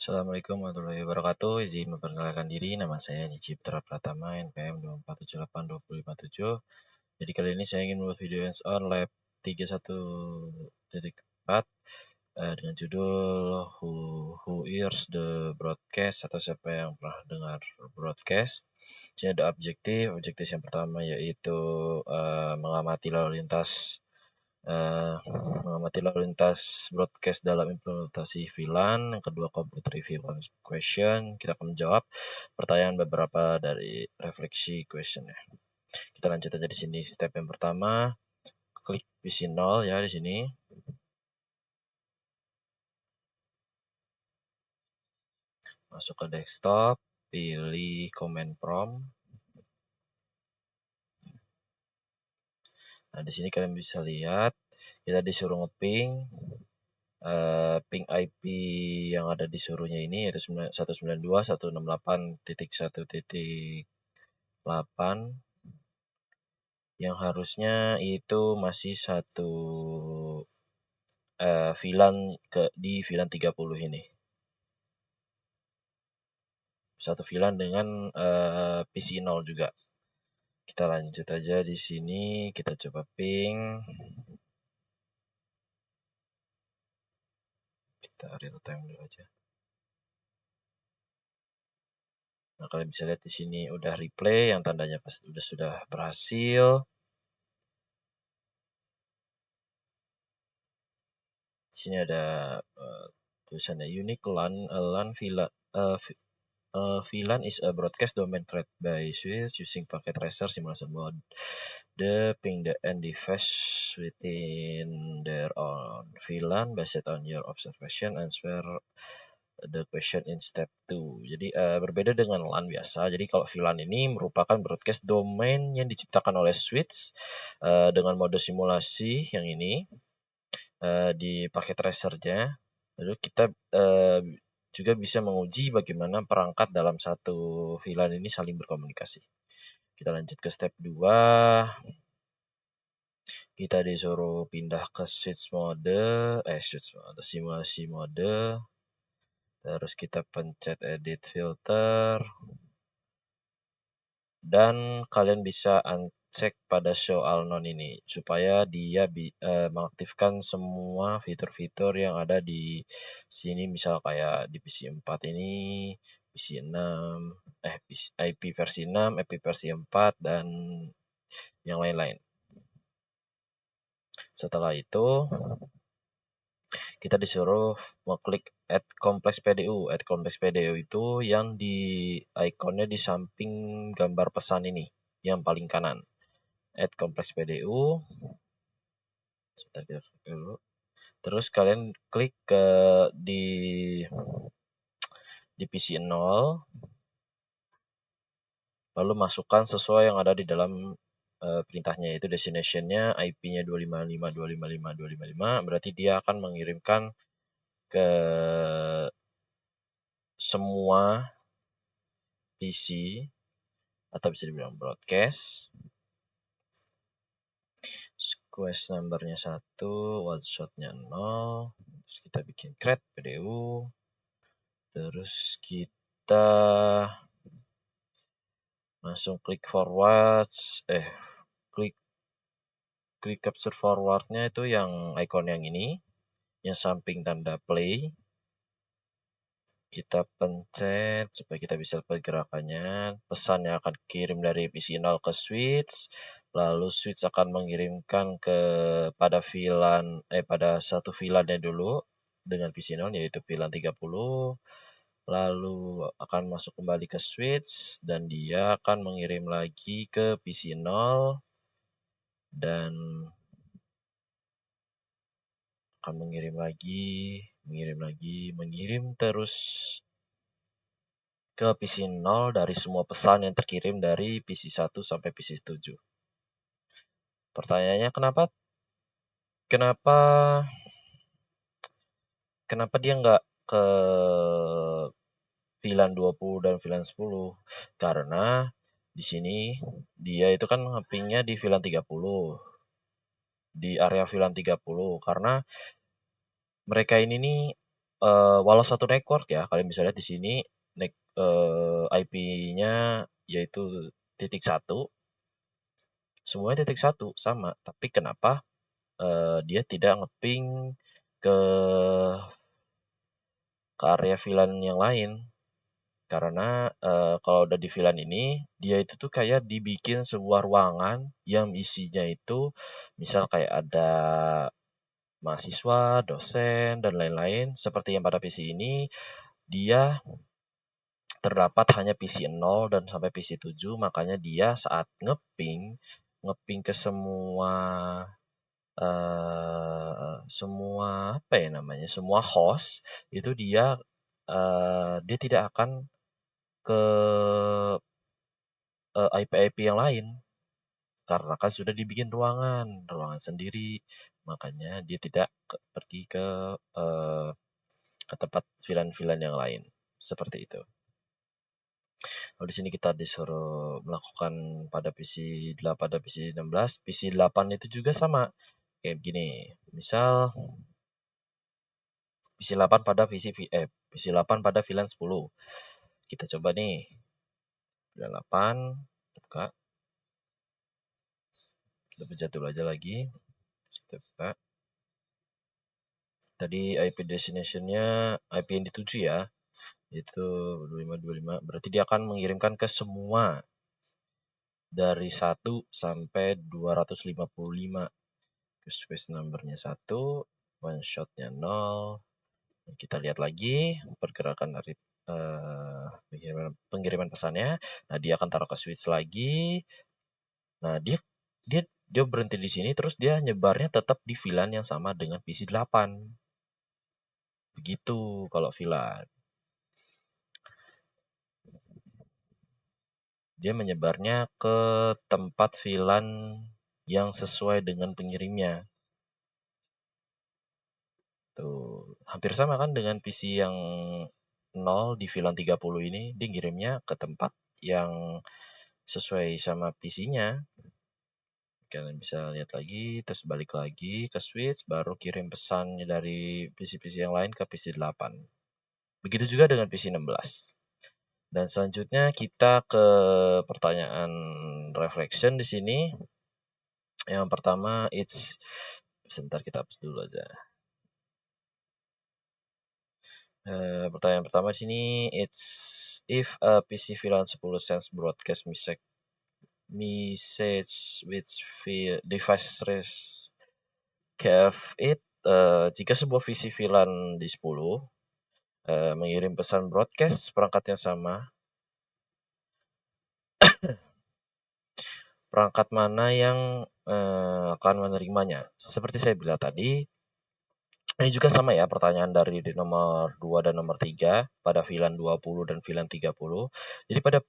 Assalamualaikum warahmatullahi wabarakatuh. Izin memperkenalkan diri, nama saya Nici Putra Pratama, NPM 2478257. Jadi kali ini saya ingin membuat video hands-on lab 31.4 dengan judul Who Hears the Broadcast atau siapa yang pernah dengar broadcast. Jadi ada objektif yang pertama yaitu mengamati lalu lintas broadcast dalam implementasi VLAN. Yang kedua, complete review question. Kita akan menjawab pertanyaan beberapa dari refleksi questionnya. Kita lanjut aja di sini. Step yang pertama, klik PC0 ya di sini. Masuk ke desktop, pilih command prompt. Nah, di sini kalian bisa lihat kita disuruh ngeping ping IP yang ada di suruhnya ini yaitu 192.168.1.8 yang harusnya itu masih satu VLAN di VLAN 30 ini. Satu VLAN dengan PC0 juga. Kita lanjut aja di sini, kita coba ping. Kita real time dulu aja. Nah, kalian bisa lihat di sini udah replay yang tandanya pasti sudah berhasil. Di sini ada tulisannya unique LAN VLAN is a broadcast domain created by Swiss using packet tracer simulation mode. The ping the end device within their own VLAN based on your observation answer the question in step 2. Jadi berbeda dengan LAN biasa. Jadi kalau VLAN ini merupakan broadcast domain yang diciptakan oleh Switch dengan mode simulasi yang ini di paket tracernya. Lalu kita juga bisa menguji bagaimana perangkat dalam satu VLAN ini saling berkomunikasi. Kita lanjut ke step 2. Kita disuruh pindah ke simulasi mode. Terus kita pencet edit filter. Dan kalian bisa uncheck pada show all none ini supaya dia mengaktifkan semua fitur-fitur yang ada di sini, misal kayak di PC4 ini, PC6, IP versi 6, IP versi 4 dan yang lain-lain. Setelah itu kita disuruh mengklik add complex PDU. Add complex PDU itu yang di ikonnya di samping gambar pesan ini, yang paling kanan. Add complex PDU. Terus kalian klik di PC0. Lalu masukkan sesuai yang ada di dalam perintahnya, yaitu destination-nya IP-nya 255.255.255. Berarti dia akan mengirimkan ke semua PC atau bisa dibilang broadcast. Quest number-nya 1, one-shot-nya 0. Terus kita bikin create PDU. Terus kita langsung klik klik capture forward-nya itu yang icon yang ini, yang samping tanda play. Kita pencet supaya kita bisa pergerakannya. Pesannya akan kirim dari PC0 ke Switch, lalu Switch akan mengirimkan pada satu VLAN-nya dulu dengan PC0 yaitu VLAN 30. Lalu akan masuk kembali ke Switch dan dia akan mengirim lagi ke PC0 dan akan mengirim terus ke PC0 dari semua pesan yang terkirim dari PC1 sampai PC7. Pertanyaannya kenapa dia nggak ke VLAN 20 dan VLAN 10? Karena di sini dia itu kan ngepingnya di VLAN 30. Di area VLAN 30 karena mereka ini nih walau satu network ya, kalian bisa lihat di sini IP-nya yaitu titik satu, semuanya titik satu sama, tapi kenapa dia tidak ngeping ke area VLAN yang lain? Karena kalau udah di VLAN ini, dia itu tuh kayak dibikin sebuah ruangan yang isinya itu misal kayak ada mahasiswa, dosen, dan lain-lain. Seperti yang pada PC ini, dia terdapat hanya PC 0 dan sampai PC 7, makanya dia saat ngeping ke semua apa ya namanya, semua host itu dia tidak akan ke IP-IP yang lain karena kan sudah dibikin ruangan sendiri, makanya dia tidak pergi ke tempat VLAN-VLAN yang lain seperti itu. Kalau di sini kita disuruh melakukan pada pada PC 16, PC 8 itu juga sama kayak begini. Misal PC 8 pada PC 8 pada VLAN 10. Kita coba nih. VLAN 8 buka. Kita pencet dulu aja lagi. Kita buka. Tadi IP destination-nya IP yang dituju ya. Itu 2525. Berarti dia akan mengirimkan ke semua dari 1 sampai 255. Space number-nya 1, one shot-nya 0. Kita lihat lagi pergerakan dari pengiriman pesannya. Nah, dia akan taruh ke switch lagi. Nah, dia berhenti di sini terus dia nyebarnya tetap di VLAN yang sama dengan PC 8. Begitu kalau VLAN. Dia menyebarnya ke tempat VLAN yang sesuai dengan pengirimnya. Tuh, hampir sama kan dengan PC yang 0 di VLAN 30 ini, dia ngirimnya ke tempat yang sesuai sama PC-nya. Kalian bisa lihat lagi, terus balik lagi ke switch, baru kirim pesan dari PC-PC yang lain ke PC 8. Begitu juga dengan PC 16. Dan selanjutnya kita ke pertanyaan reflection di sini. Yang pertama, sebentar kita hapus dulu aja. Pertanyaan pertama di sini, it's if a PC VLAN 10 sends broadcast message which device receive it, jika sebuah PC VLAN di 10 mengirim pesan broadcast perangkat yang sama, perangkat mana yang akan menerimanya? Seperti saya bilang tadi, ini juga sama ya pertanyaan dari nomor 2 dan nomor 3 pada VLAN 20 dan VLAN 30. Jadi pada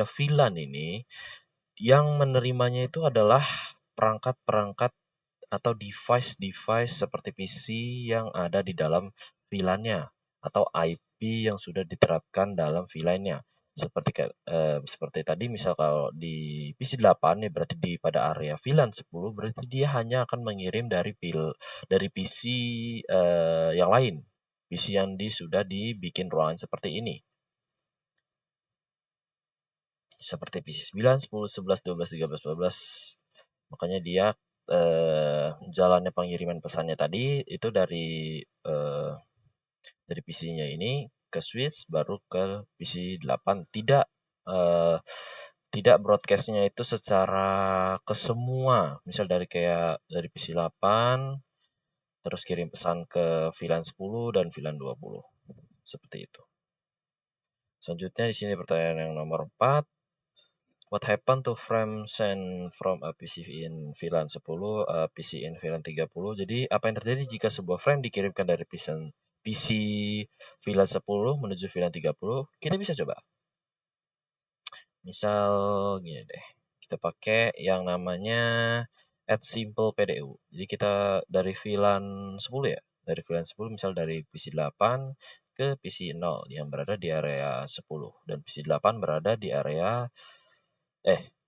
VLAN ini yang menerimanya itu adalah perangkat-perangkat atau device-device seperti PC yang ada di dalam VLAN-nya atau IP yang sudah diterapkan dalam VLAN-nya. Seperti tadi misal kalau di PC 8 ya berarti pada area VLAN 10 berarti dia hanya akan mengirim dari PC yang lain. PC yang sudah dibikin ruangan seperti ini. Seperti PC 9, 10, 11, 12, 13, 14. Makanya dia jalannya pengiriman pesannya tadi itu dari PC-nya ini ke switch baru ke PC 8. Tidak broadcast-nya itu secara ke semua. Misal dari PC 8 terus kirim pesan ke VLAN 10 dan VLAN 20. Seperti itu. Selanjutnya di sini pertanyaan yang nomor 4. What happened to frame sent from a PC in VLAN 10, a PC in VLAN 30? Jadi, apa yang terjadi jika sebuah frame dikirimkan dari PC VLAN 10 menuju VLAN 30? Kita bisa coba. Misal gini deh. Kita pakai yang namanya add simple PDU. Jadi kita dari VLAN 10 ya. Dari VLAN 10 misal dari PC 8 ke PC 0 yang berada di area 10 dan PC 8 berada di area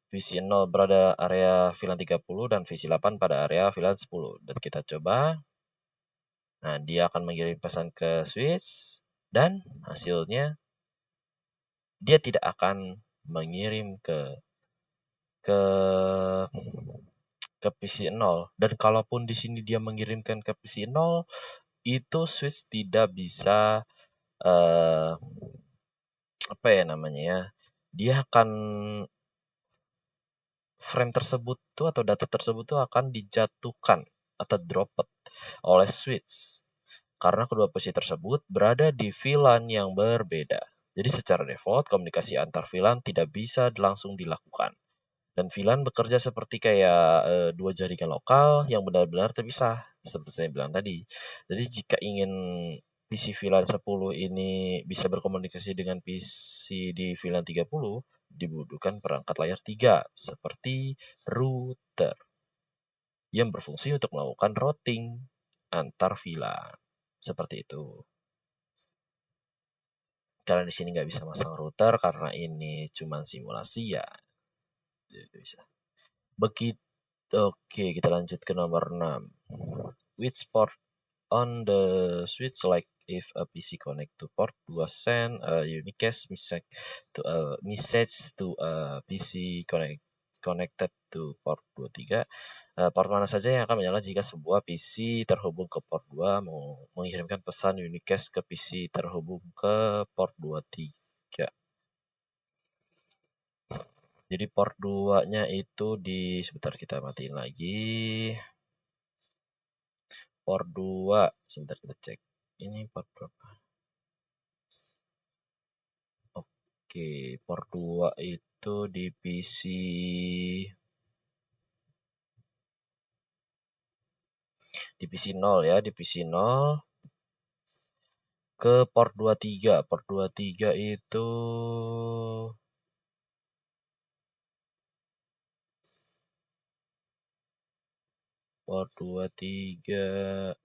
PC 0 berada area VLAN 30 dan PC 8 pada area VLAN 10. Dan kita coba Nah, dia akan mengirim pesan ke switch dan hasilnya dia tidak akan mengirim ke PC 0, dan kalaupun di sini dia mengirimkan ke PC 0, itu switch tidak bisa apa ya namanya ya, dia akan frame tersebut tuh atau data tersebut tuh akan dijatuhkan atau dropped oleh switch karena kedua posisi tersebut berada di VLAN yang berbeda. Jadi secara default komunikasi antar VLAN tidak bisa langsung dilakukan. Dan VLAN bekerja seperti kayak dua jaringan lokal yang benar-benar terpisah, seperti saya bilang tadi. Jadi jika ingin PC VLAN 10 ini bisa berkomunikasi dengan PC di VLAN 30, dibutuhkan perangkat layar 3 seperti router yang berfungsi untuk melakukan routing antar VLAN. Seperti itu. Karena di sini nggak bisa masang router karena ini cuma simulasi ya. Bisa. Begitu. Oke, kita lanjut ke nomor 6. Which port on the switch, like if a PC connect to port 2 send a unique message to a PC connected to port 23. Port mana saja yang akan menyala jika sebuah PC terhubung ke port 2 mengirimkan pesan unicast ke PC terhubung ke port 23. Jadi port 2-nya itu sebentar kita matiin lagi. Port 2, sebentar kita cek. Ini port berapa? Oke, port 2 itu di PC di PC 0 ya, di PC 0 ke port 23. Port 23 itu port 23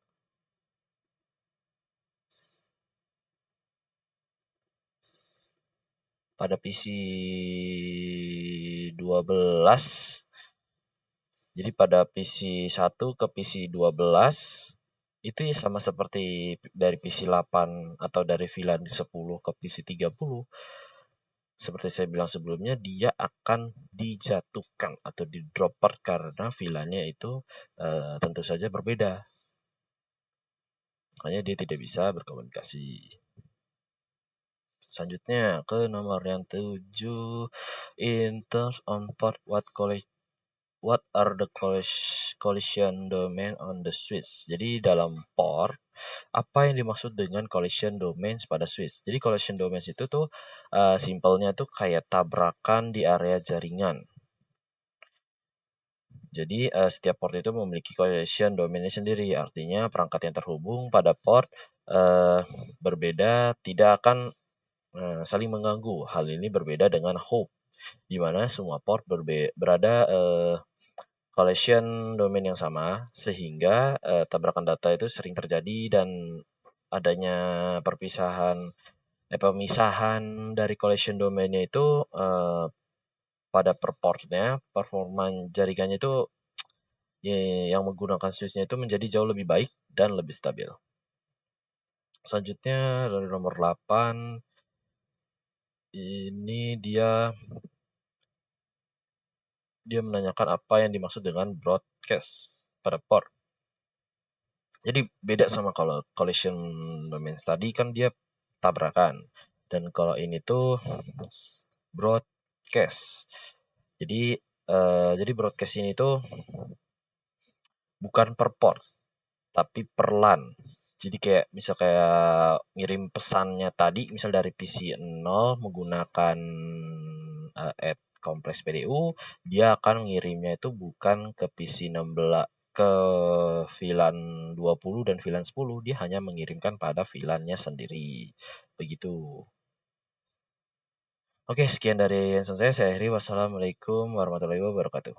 pada PC 12. Jadi pada PC 1 ke PC 12 itu ya sama seperti dari PC 8 atau dari VLAN 10 ke PC 30. Seperti saya bilang sebelumnya, dia akan dijatuhkan atau di-dropper karena VLAN-nya itu tentu saja berbeda. Makanya dia tidak bisa berkomunikasi. Selanjutnya ke nomor yang 7. In terms on port, what are the collision domain on the switch? Jadi dalam port, apa yang dimaksud dengan collision domains pada switch? Jadi collision domains itu tuh simpelnya tuh kayak tabrakan di area jaringan. Jadi setiap port itu memiliki collision domainnya sendiri. Artinya perangkat yang terhubung pada port berbeda tidak akan saling mengganggu. Hal ini berbeda dengan hop, di mana semua port berada collision domain yang sama, sehingga tabrakan data itu sering terjadi dan adanya pemisahan dari collision domainnya itu pada per portnya, performa jaringannya itu yang menggunakan switchnya itu menjadi jauh lebih baik dan lebih stabil. Selanjutnya dari nomor 8, ini dia menanyakan apa yang dimaksud dengan broadcast pada port. Jadi beda sama kalau collision domains tadi kan dia tabrakan, dan kalau ini tuh broadcast. Jadi broadcast ini tuh bukan per port tapi per LAN. Jadi kayak ngirim pesannya tadi misal dari PC 0 menggunakan add kompleks PDU, dia akan ngirimnya itu bukan ke PC 16 ke VLAN 20 dan VLAN 10, dia hanya mengirimkan pada VLAN-nya sendiri. Begitu. Oke, sekian dari Hanson saya akhiri. Wassalamualaikum warahmatullahi wabarakatuh.